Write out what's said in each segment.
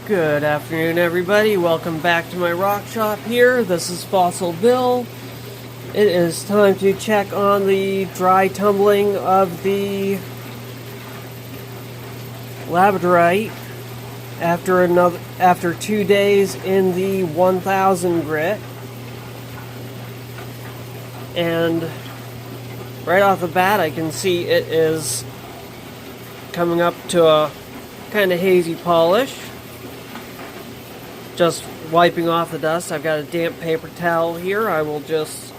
Good afternoon, everybody. Welcome back to my rock shop here. This is Fossil Bill. It is time to check on the dry tumbling of the Labradorite after 2 days in the 1000 grit. And right off the bat, I can see it is coming up to a kind of hazy polish. Just wiping off the dust. I've got a damp paper towel here. I will just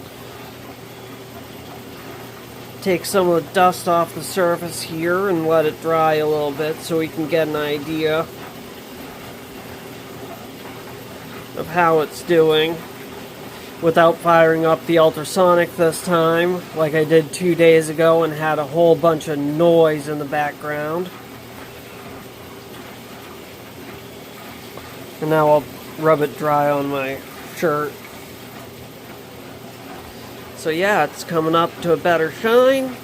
take some of the dust off the surface here and let it dry a little bit so we can get an idea of how it's doing without firing up the ultrasonic this time like I did 2 days ago and had a whole bunch of noise in the background. And now I'll rub it dry on my shirt. So yeah, it's coming up to a better shine.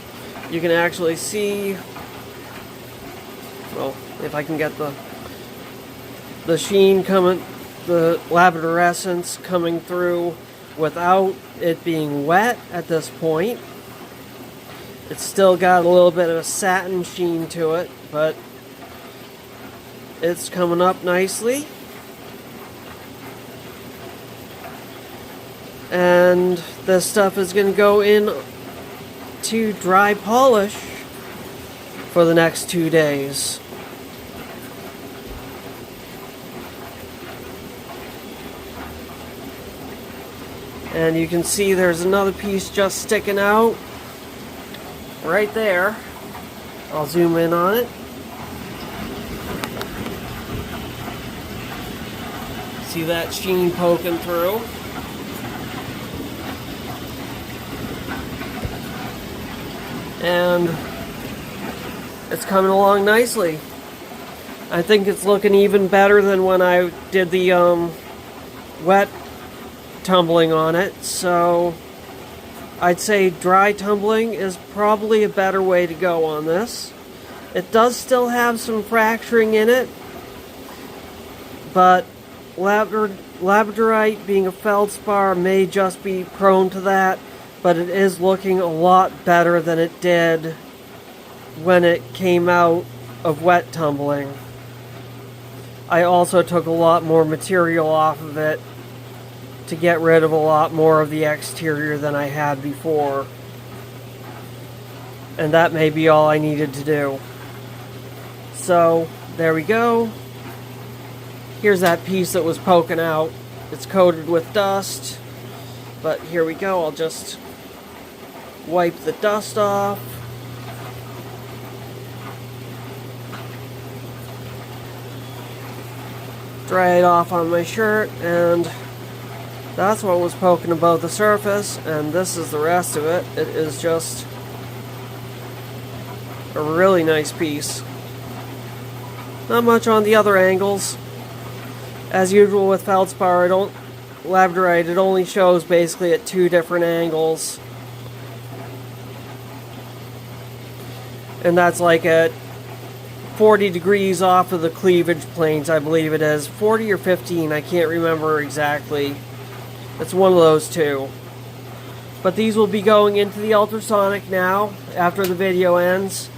You can actually see, well, if I can get the sheen coming, the labradorescence coming through without it being wet at this point. It's still got a little bit of a satin sheen to it, but it's coming up nicely. And this stuff is going to go in to dry polish for the next 2 days. And you can see there's another piece just sticking out right there. I'll zoom in on it. See that sheen poking through. And it's coming along nicely. I think it's looking even better than when I did the wet tumbling on it. So I'd say dry tumbling is probably a better way to go on this. It does still have some fracturing in it, but Labradorite being a feldspar may just be prone to that. But it is looking a lot better than it did when it came out of wet tumbling. I also took a lot more material off of it to get rid of a lot more of the exterior than I had before. And that may be all I needed to do. So, there we go. Here's that piece that was poking out. It's coated with dust. But here we go. I'll just wipe the dust off. Dry it off on my shirt, and that's what was poking above the surface, and this is the rest of it. It is just a really nice piece. Not much on the other angles. As usual with feldspar, Labradorite, it only shows basically at 2 different angles. And that's like at 40 degrees off of the cleavage planes, I believe it is. 40 or 15, I can't remember exactly. It's one of those two. But these will be going into the ultrasonic now, after the video ends,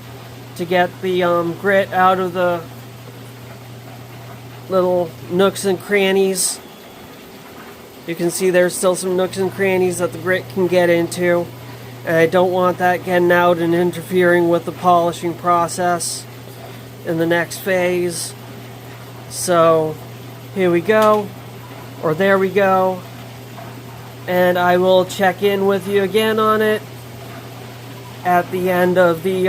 to get the grit out of the little nooks and crannies. You can see there's still some nooks and crannies that the grit can get into. And I don't want that getting out and interfering with the polishing process in the next phase. So, here we go. Or there we go. And I will check in with you again on it at the end of the,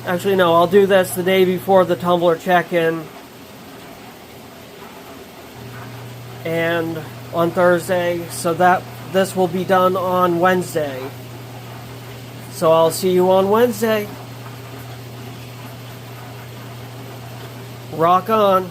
actually no, I'll do this the day before the tumbler check-in. And on Thursday, so that this will be done on Wednesday. So I'll see you on Wednesday. Rock on.